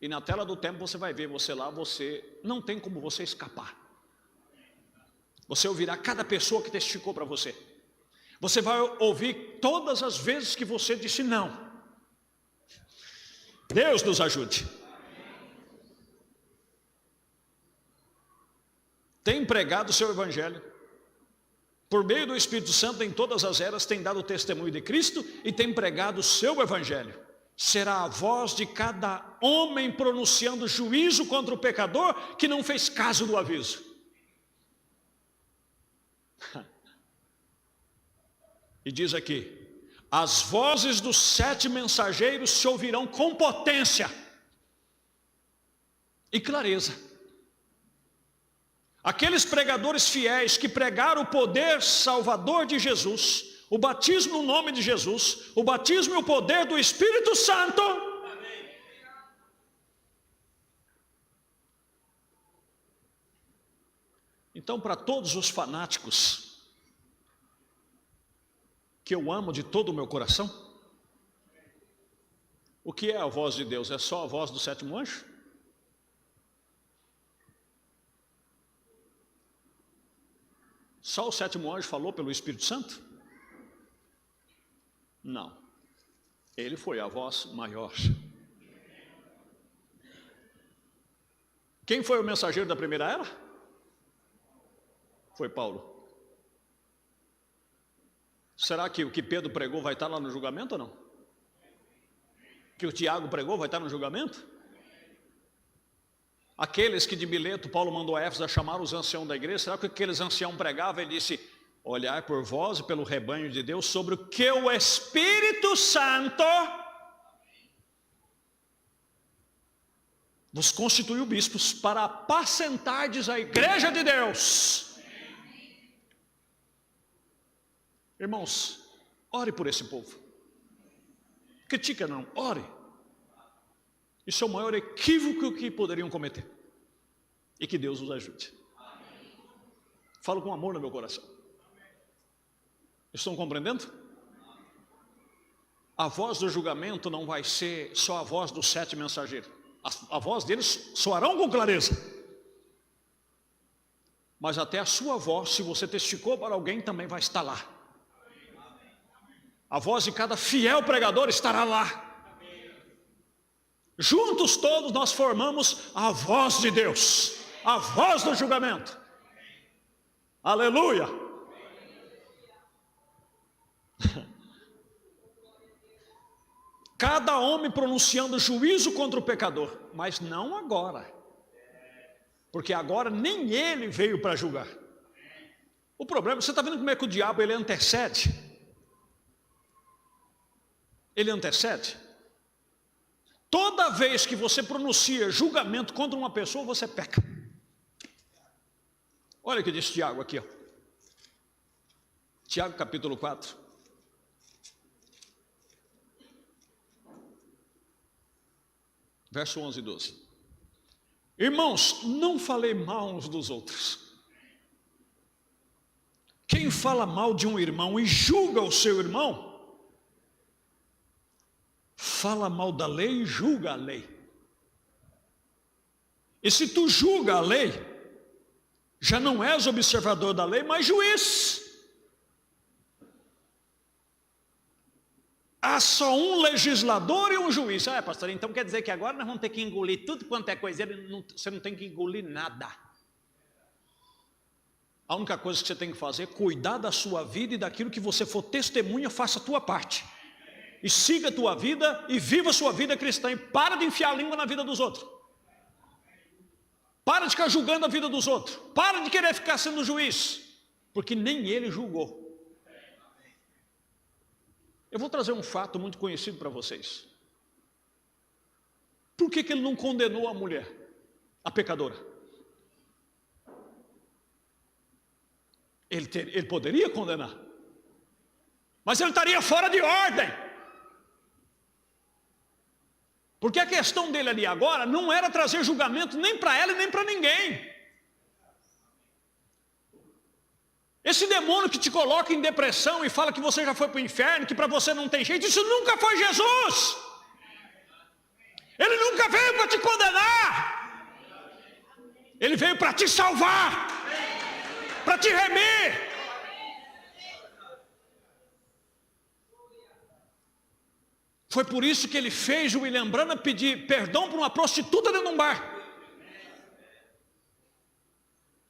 E na tela do tempo você vai ver, você lá, você não tem como você escapar. Você ouvirá cada pessoa que testificou para você. Você vai ouvir todas as vezes que você disse não. Deus nos ajude. Tem pregado o seu evangelho. Por meio do Espírito Santo, em todas as eras, tem dado testemunho de Cristo e tem pregado o seu evangelho. Será a voz de cada homem pronunciando juízo contra o pecador que não fez caso do aviso. E diz aqui, as vozes dos 7 mensageiros se ouvirão com potência e clareza. Aqueles pregadores fiéis que pregaram o poder salvador de Jesus, o batismo no nome de Jesus, o batismo e o poder do Espírito Santo, então, para todos os fanáticos que eu amo de todo o meu coração, o que é a voz de Deus? É só a voz do 7º anjo? Só o 7º anjo falou pelo Espírito Santo? Não. Ele foi a voz maior. Quem foi o mensageiro da primeira era? Foi Paulo. Será que o que Pedro pregou vai estar lá no julgamento ou não? Que o Tiago pregou vai estar no julgamento? Aqueles que de Mileto Paulo mandou a Éfeso a chamar os anciãos da igreja, será que aqueles anciãos pregavam? Ele disse: olhai por vós e pelo rebanho de Deus, sobre o que o Espírito Santo vos constituiu bispos para apacentardes a igreja de Deus. Irmãos, ore por esse povo. Critica não, ore. Isso é o maior equívoco que poderiam cometer. E que Deus os ajude. Falo com amor no meu coração. Estão compreendendo? A voz do julgamento não vai ser só a voz dos 7 mensageiros. A voz deles soarão com clareza. Mas até a sua voz, se você testificou para alguém, também vai estar lá. A voz de cada fiel pregador estará lá. Juntos todos nós formamos a voz de Deus, a voz do julgamento. Aleluia! Cada homem pronunciando juízo contra o pecador, mas não agora, porque agora nem ele veio para julgar. O problema, você está vendo como é que o diabo ele antecede? Ele antecede. Toda vez que você pronuncia julgamento contra uma pessoa, você peca. Olha o que diz Tiago aqui, ó. Tiago capítulo 4. Verso 11 e 12. Irmãos, não falei mal uns dos outros. Quem fala mal de um irmão e julga o seu irmão, fala mal da lei e julga a lei. E se tu julga a lei, já não és observador da lei, mas juiz. Há só um legislador e um juiz. Ah, pastor, então quer dizer que agora nós vamos ter que engolir tudo quanto é coisa. Você não tem que engolir nada. A única coisa que você tem que fazer é cuidar da sua vida e daquilo que você for testemunha, faça a tua parte. E siga a tua vida e viva a sua vida cristã. E para de enfiar a língua na vida dos outros. Para de ficar julgando a vida dos outros. Para de querer ficar sendo juiz. Porque nem ele julgou. Eu vou trazer um fato muito conhecido para vocês. Por que ele não condenou a mulher, a pecadora? Ele poderia condenar, mas ele estaria fora de ordem. Porque a questão dele ali agora não era trazer julgamento nem para ela e nem para ninguém. Esse demônio que te coloca em depressão e fala que você já foi para o inferno, que para você não tem jeito, isso nunca foi Jesus. Ele nunca veio para te condenar. Ele veio para te salvar, para te remir. Foi por isso que ele fez o William Branham pedir perdão para uma prostituta dentro de um bar.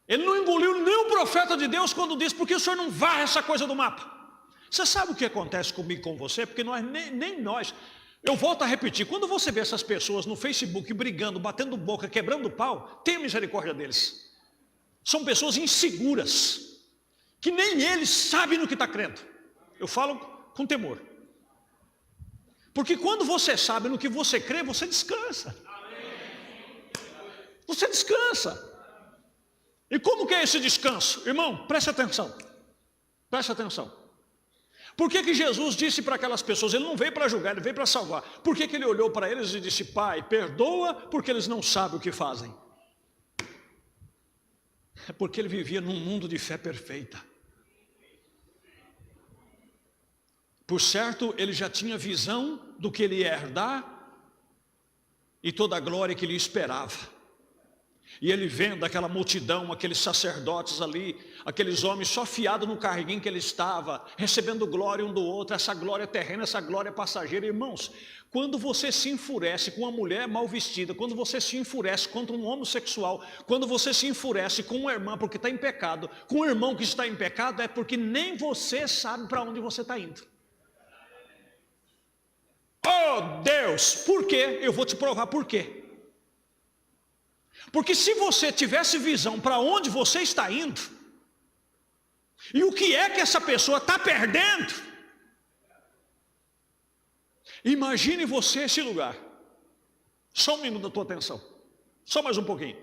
Ele não engoliu nem o profeta de Deus quando disse: por que o senhor não varre essa coisa do mapa? Você sabe o que acontece comigo e com você? Porque nós, nem nós. Eu volto a repetir, quando você vê essas pessoas no Facebook brigando, batendo boca, quebrando pau, tenha misericórdia deles. São pessoas inseguras, que nem eles sabem no que está crendo. Eu falo com temor. Porque quando você sabe no que você crê, você descansa. Você descansa. E como que é esse descanso? Irmão, preste atenção. Preste atenção. Por que Jesus disse para aquelas pessoas? Ele não veio para julgar, ele veio para salvar. Por que ele olhou para eles e disse: Pai, perdoa, porque eles não sabem o que fazem? É porque ele vivia num mundo de fé perfeita. Por certo, ele já tinha visão do que ele ia herdar e toda a glória que lhe esperava. E ele vendo aquela multidão, aqueles sacerdotes ali, aqueles homens só fiados no carreguinho que ele estava, recebendo glória um do outro, essa glória terrena, essa glória passageira. Irmãos, quando você se enfurece com uma mulher mal vestida, quando você se enfurece contra um homossexual, quando você se enfurece com uma irmã porque está em pecado, com um irmão que está em pecado, é porque nem você sabe para onde você está indo. Oh Deus, por quê? Eu vou te provar por quê. Porque se você tivesse visão para onde você está indo, e o que é que essa pessoa está perdendo, imagine você esse lugar. Só um minuto da tua atenção, só mais um pouquinho.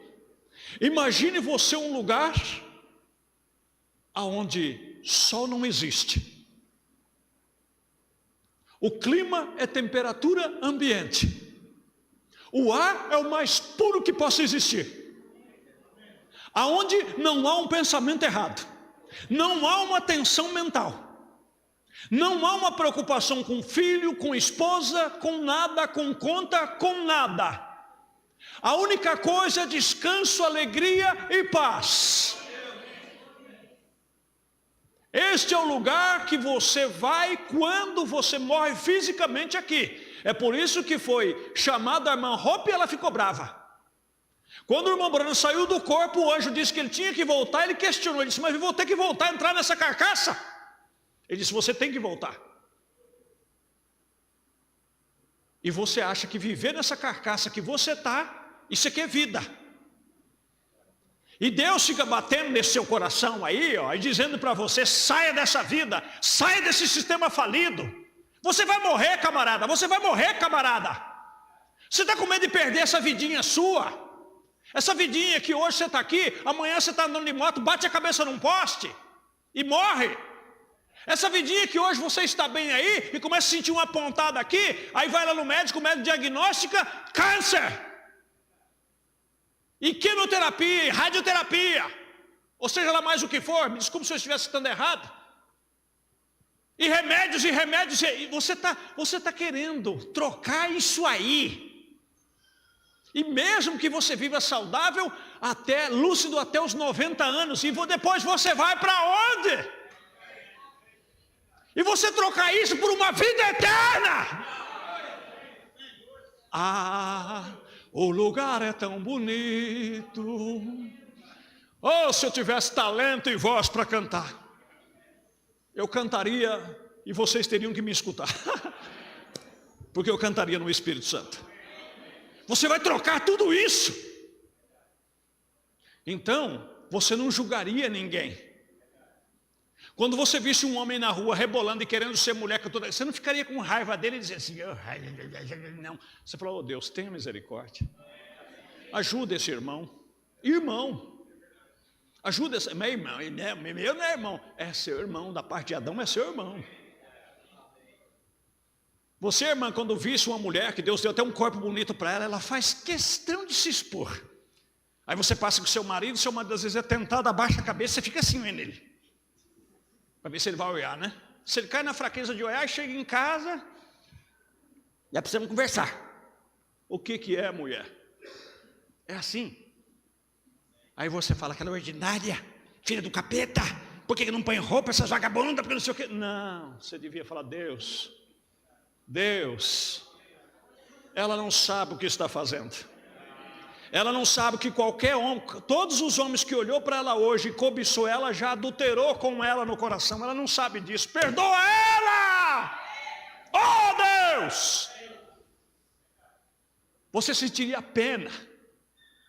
Imagine você um lugar onde sol não existe. O clima é temperatura ambiente. O ar é o mais puro que possa existir. Aonde não há um pensamento errado, não há uma tensão mental, não há uma preocupação com filho, com esposa, com nada, com conta, com nada. A única coisa é descanso, alegria e paz. Este é o lugar que você vai quando você morre fisicamente aqui. É por isso que foi chamada a irmã Hope e ela ficou brava. Quando o irmão Branham saiu do corpo, o anjo disse que ele tinha que voltar, ele questionou, ele disse, mas eu vou ter que voltar a entrar nessa carcaça? Ele disse, você tem que voltar. E você acha que viver nessa carcaça que você está, isso aqui é vida. E Deus fica batendo nesse seu coração aí, ó, e dizendo para você, saia dessa vida, saia desse sistema falido. Você vai morrer, camarada, você vai morrer, camarada. Você está com medo de perder essa vidinha sua? Essa vidinha que hoje você está aqui, amanhã você está andando de moto, bate a cabeça num poste e morre. Essa vidinha que hoje você está bem aí e começa a sentir uma pontada aqui, aí vai lá no médico, o médico diagnostica câncer. E quimioterapia, radioterapia, ou seja lá mais o que for, me desculpe se eu estivesse citando errado. E remédios, e você tá querendo trocar isso aí. E mesmo que você viva saudável, até lúcido até os 90 anos, e depois você vai para onde? E você trocar isso por uma vida eterna. Ah, o lugar é tão bonito. Oh, se eu tivesse talento e voz para cantar, eu cantaria e vocês teriam que me escutar. Porque eu cantaria no Espírito Santo. Você vai trocar tudo isso. Então, você não julgaria ninguém. Quando você visse um homem na rua rebolando e querendo ser mulher, você não ficaria com raiva dele e dizer assim, não. Você falou, oh Deus, tenha misericórdia. Ajuda esse irmão. Irmão. Ajuda esse meu irmão. Meu não é irmão, é seu irmão. Da parte de Adão é seu irmão. Você, irmã, quando visse uma mulher que Deus deu até um corpo bonito para ela, ela faz questão de se expor. Aí você passa com seu marido às vezes é tentado, abaixa a cabeça, você fica assim nele. Para ver se ele vai olhar, né? Se ele cai na fraqueza de olhar, chega em casa, já precisamos conversar. O que é mulher? É assim. Aí você fala, aquela ordinária, filha do capeta, por que não põe roupa essas vagabundas, porque não sei o quê? Não, você devia falar, Deus, ela não sabe o que está fazendo. Ela não sabe que qualquer homem, todos os homens que olhou para ela hoje e cobiçou ela, já adulterou com ela no coração. Ela não sabe disso. Perdoa ela! Oh Deus! Você sentiria pena.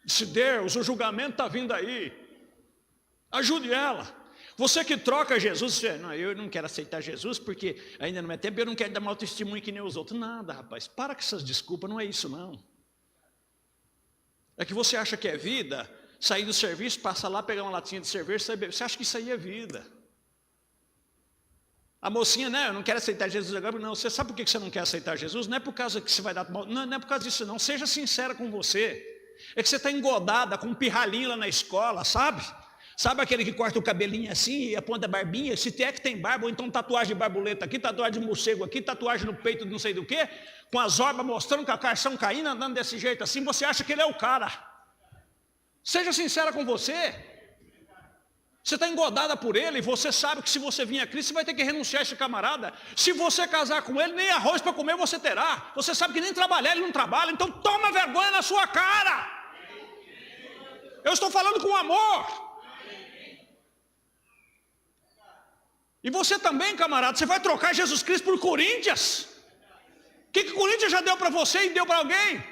Se Deus, o julgamento está vindo aí. Ajude ela. Você que troca Jesus, você, não, eu não quero aceitar Jesus porque ainda não é tempo, eu não quero dar mau testemunho que nem os outros. Nada, rapaz, para com essas desculpas, não é isso não. É que você acha que é vida, sair do serviço, passar lá, pegar uma latinha de cerveja, você acha que isso aí é vida. A mocinha, né, eu não quero aceitar Jesus agora, não, você sabe por que você não quer aceitar Jesus? Não é por causa que você vai dar, não é por causa disso não, seja sincera com você. É que você está engodada com um pirralhinho lá na escola, sabe? Sabe aquele que corta o cabelinho assim e aponta a barbinha? Se é que tem barba, ou então tatuagem de barbuleta aqui, tatuagem de morcego aqui, tatuagem no peito de não sei do que, com as orbas mostrando que a carção caindo, andando desse jeito assim, você acha que ele é o cara. Seja sincera com você. Você está engodada por ele, e você sabe que se você vir a Cristo, você vai ter que renunciar a esse camarada. Se você casar com ele, nem arroz para comer você terá. Você sabe que nem trabalhar ele não trabalha, então toma vergonha na sua cara. Eu estou falando com amor. E você também, camarada, você vai trocar Jesus Cristo por Corinthians? O que Corinthians já deu para você e deu para alguém?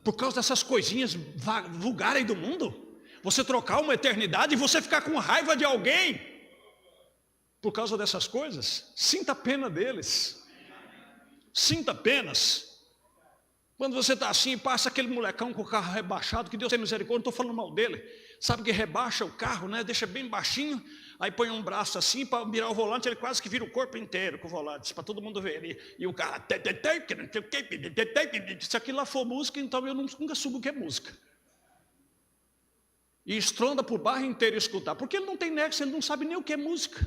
Por causa dessas coisinhas vulgares do mundo? Você trocar uma eternidade e você ficar com raiva de alguém por causa dessas coisas? Sinta a pena deles. Sinta apenas. Quando você está assim, passa aquele molecão com o carro rebaixado, que Deus tem misericórdia, não estou falando mal dele. Sabe que rebaixa o carro, né? Deixa bem baixinho, aí põe um braço assim para virar o volante, ele quase que vira o corpo inteiro com o volante, para todo mundo ver. E o carro, se aquilo lá for música, então eu nunca subo o que é música. E estronda por bairro inteiro escutar, porque ele não tem nexo, ele não sabe nem o que é música.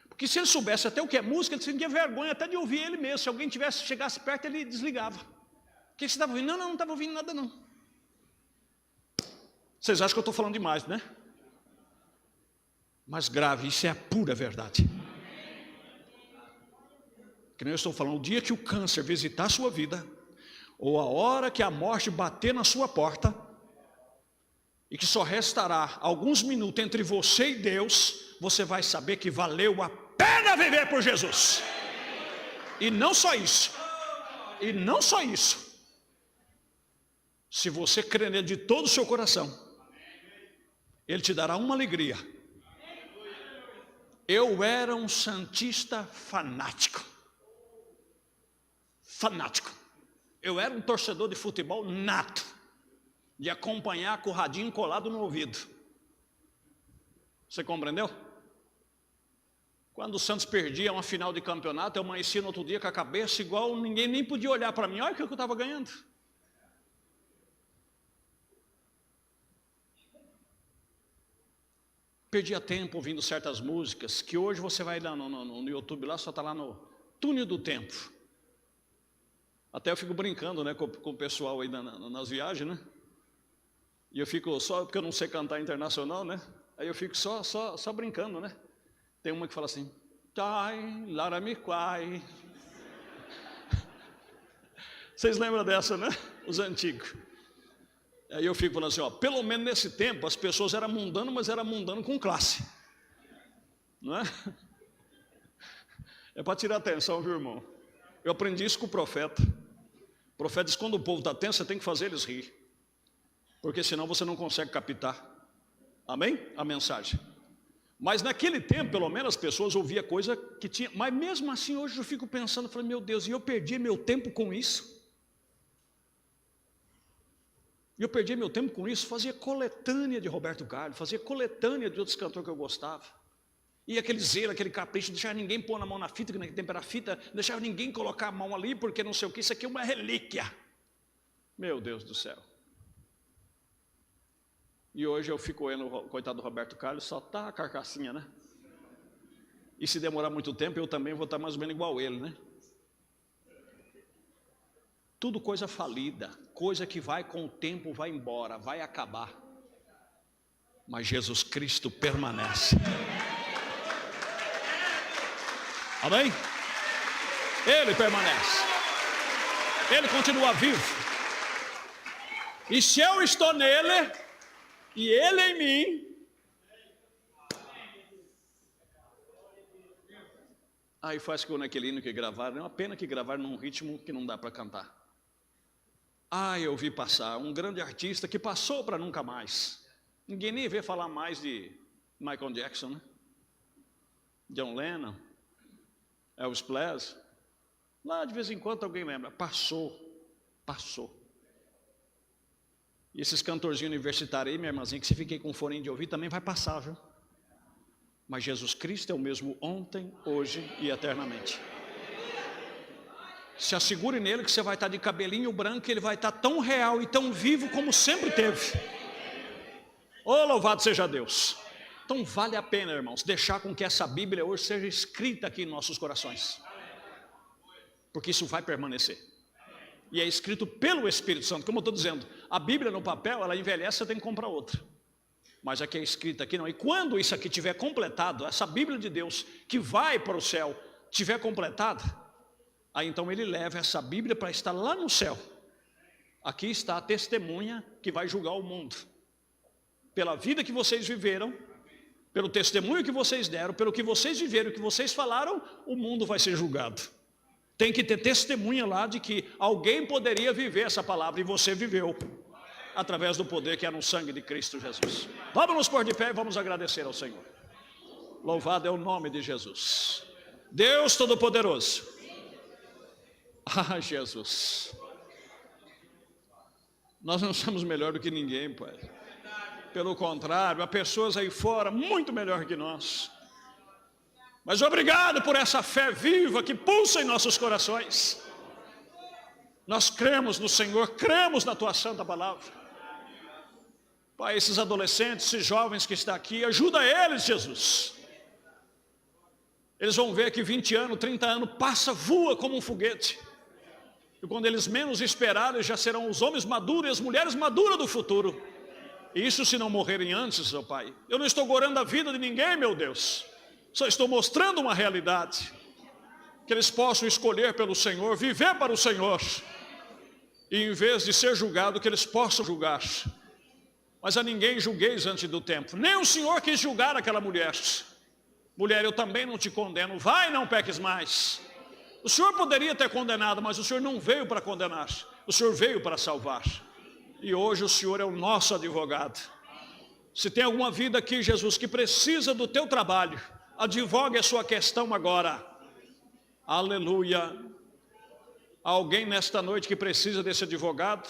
Porque se ele soubesse até o que é música, ele tinha vergonha até de ouvir ele mesmo. Se alguém chegasse perto, ele desligava. O que você estava ouvindo? Não estava ouvindo nada não. Vocês acham que eu estou falando demais, né? Mas grave, isso é a pura verdade. Que nem eu estou falando, o dia que o câncer visitar a sua vida, ou a hora que a morte bater na sua porta, e que só restará alguns minutos entre você e Deus, você vai saber que valeu a pena viver por Jesus. E não só isso. E não só isso. Se você crer nele de todo o seu coração, ele te dará uma alegria. Eu era um santista fanático. Fanático. Eu era um torcedor de futebol nato, de acompanhar com o radinho colado no ouvido. Você compreendeu? Quando o Santos perdia uma final de campeonato, eu amanhecia no outro dia com a cabeça igual, ninguém nem podia olhar para mim. Olha o que eu estava ganhando. Perdia tempo ouvindo certas músicas, que hoje você vai lá no YouTube, lá só está lá no túnel do tempo. Até eu fico brincando, né, com o pessoal aí nas viagens, né? E eu fico só, porque eu não sei cantar internacional, né? Aí eu fico só brincando, né? Tem uma que fala assim, tai, laramiquai. Vocês lembram dessa, né? Os antigos. Aí eu fico falando assim, ó, pelo menos nesse tempo as pessoas eram mundanas, mas eram mundanas com classe. Não é? É para tirar atenção, viu, irmão? Eu aprendi isso com o profeta. O profeta diz, quando o povo está tenso, você tem que fazer eles rir. Porque senão você não consegue captar. Amém? A mensagem. Mas naquele tempo, pelo menos, as pessoas ouviam coisa que tinha. Mas mesmo assim, hoje eu fico pensando, falei, meu Deus, e eu perdi meu tempo com isso? E eu perdi meu tempo com isso, fazia coletânea de Roberto Carlos, fazia coletânea de outros cantores que eu gostava. E aquele zelo, aquele capricho, deixar ninguém pôr na mão na fita, que naquele tempo era fita, deixar ninguém colocar a mão ali, porque não sei o que, isso aqui é uma relíquia. Meu Deus do céu. E hoje eu fico olhando o coitado do Roberto Carlos, só tá a carcassinha, né? E se demorar muito tempo, eu também vou estar mais ou menos igual ele, né? Tudo coisa falida, coisa que vai com o tempo, vai embora, vai acabar. Mas Jesus Cristo permanece. Amém? Ele permanece. Ele continua vivo. E se eu estou nele, e ele em mim, aí faz como naquele hino que gravaram, é uma pena que gravaram num ritmo que não dá para cantar. Eu vi passar um grande artista que passou para nunca mais. Ninguém nem vê falar mais de Michael Jackson, né? John Lennon, Elvis Presley. Lá de vez em quando alguém lembra. Passou. E esses cantorzinhos universitários aí, minha irmãzinha, que se fiquei com fone de ouvir, também vai passar, viu? Mas Jesus Cristo é o mesmo ontem, hoje e eternamente. Se assegure nele que você vai estar de cabelinho branco, ele vai estar tão real e tão vivo como sempre teve. Oh, louvado seja Deus. Então vale a pena, irmãos, deixar com que essa Bíblia hoje seja escrita aqui em nossos corações. Porque isso vai permanecer. E é escrito pelo Espírito Santo. Como eu estou dizendo, a Bíblia no papel, ela envelhece, você tem que comprar outra. Mas aqui é escrita aqui não. E quando isso aqui tiver completado, essa Bíblia de Deus que vai para o céu, tiver completada, aí então ele leva essa Bíblia para estar lá no céu. Aqui está a testemunha que vai julgar o mundo. Pela vida que vocês viveram, pelo testemunho que vocês deram, pelo que vocês viveram, o que vocês falaram, o mundo vai ser julgado. Tem que ter testemunha lá de que alguém poderia viver essa palavra, e você viveu, através do poder que é no sangue de Cristo Jesus. Vamos nos pôr de pé e vamos agradecer ao Senhor. Louvado é o nome de Jesus. Deus Todo-Poderoso. Ah, Jesus. Nós não somos melhor do que ninguém, Pai. Pelo contrário, há pessoas aí fora muito melhor que nós. Mas obrigado por essa fé viva que pulsa em nossos corações. Nós cremos no Senhor, cremos na Tua santa palavra. Pai, esses adolescentes, esses jovens que estão aqui, ajuda eles, Jesus. Eles vão ver que 20 anos, 30 anos, passa, voa como um foguete. E quando eles menos esperarem, já serão os homens maduros e as mulheres maduras do futuro. E isso se não morrerem antes, meu Pai. Eu não estou gorando a vida de ninguém, meu Deus. Só estou mostrando uma realidade. Que eles possam escolher pelo Senhor, viver para o Senhor. E em vez de ser julgado, que eles possam julgar. Mas a ninguém julgueis antes do tempo. Nem o Senhor quis julgar aquela mulher. Mulher, eu também não te condeno. Vai, não peques mais. O Senhor poderia ter condenado, mas o Senhor não veio para condenar. O Senhor veio para salvar. E hoje o Senhor é o nosso advogado. Se tem alguma vida aqui, Jesus, que precisa do teu trabalho, advogue a sua questão agora. Aleluia. Há alguém nesta noite que precisa desse advogado?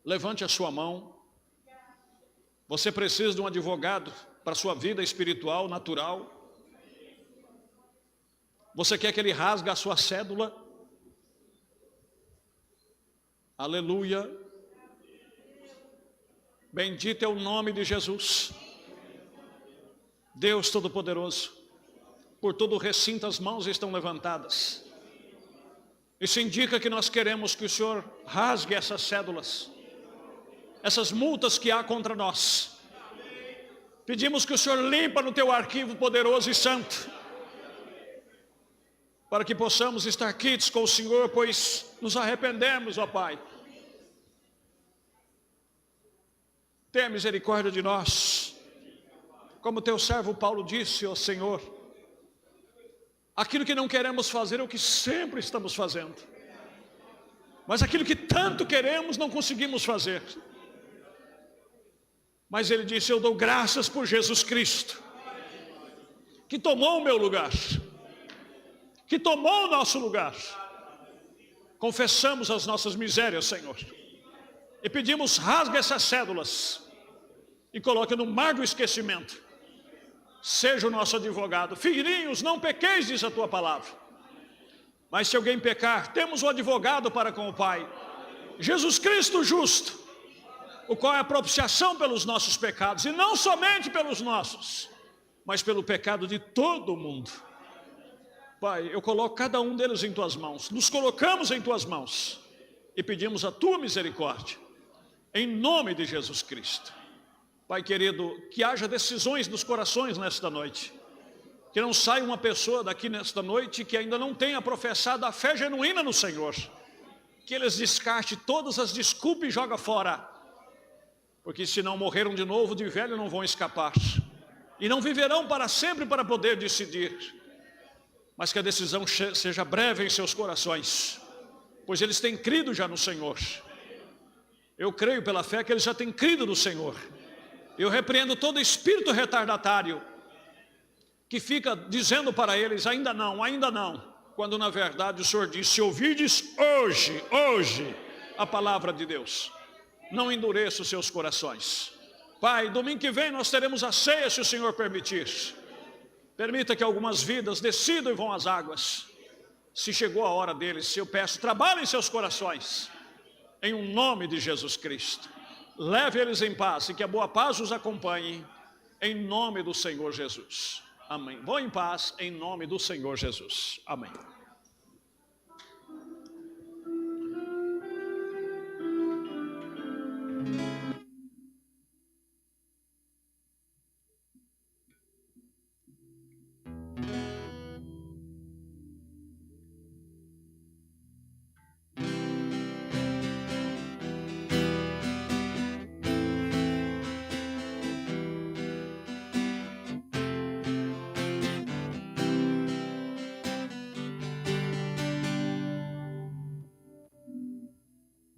Levante a sua mão. Você precisa de um advogado para a sua vida espiritual, natural? Você quer que ele rasgue a sua cédula? Aleluia. Bendito é o nome de Jesus. Deus Todo-Poderoso. Por todo o recinto as mãos estão levantadas. Isso indica que nós queremos que o Senhor rasgue essas cédulas, essas multas que há contra nós. Pedimos que o Senhor limpa no teu arquivo poderoso e santo, para que possamos estar quites com o Senhor, pois nos arrependemos, ó Pai. Tenha misericórdia de nós. Como teu servo Paulo disse, ó Senhor, aquilo que não queremos fazer é o que sempre estamos fazendo. Mas aquilo que tanto queremos não conseguimos fazer. Mas ele disse, eu dou graças por Jesus Cristo, que tomou o meu lugar, que tomou o nosso lugar. Confessamos as nossas misérias, Senhor, e pedimos, rasga essas cédulas e coloque no mar do esquecimento. Seja o nosso advogado. Filhinhos, não pequeis, diz a tua palavra. Mas se alguém pecar, temos um advogado para com o Pai, Jesus Cristo justo, o qual é a propiciação pelos nossos pecados, e não somente pelos nossos, mas pelo pecado de todo o mundo. Pai, eu coloco cada um deles em tuas mãos, nos colocamos em tuas mãos, e pedimos a tua misericórdia, em nome de Jesus Cristo. Pai querido, que haja decisões nos corações nesta noite, que não saia uma pessoa daqui nesta noite que ainda não tenha professado a fé genuína no Senhor, que eles descartem todas as desculpas e joga fora, porque se não morreram de novo, de velho não vão escapar, e não viverão para sempre para poder decidir, mas que a decisão seja breve em seus corações, pois eles têm crido já no Senhor. Eu creio pela fé que eles já têm crido no Senhor. Eu repreendo todo espírito retardatário que fica dizendo para eles, ainda não, quando na verdade o Senhor diz, se ouvides hoje a palavra de Deus, não endureça os seus corações. Pai, domingo que vem nós teremos a ceia, se o Senhor permitir. Permita que algumas vidas decidam e vão às águas. Se chegou a hora deles, se eu peço, trabalhe em seus corações, em um nome de Jesus Cristo. Leve eles em paz e que a boa paz os acompanhe, em nome do Senhor Jesus. Amém. Vão em paz, em nome do Senhor Jesus. Amém.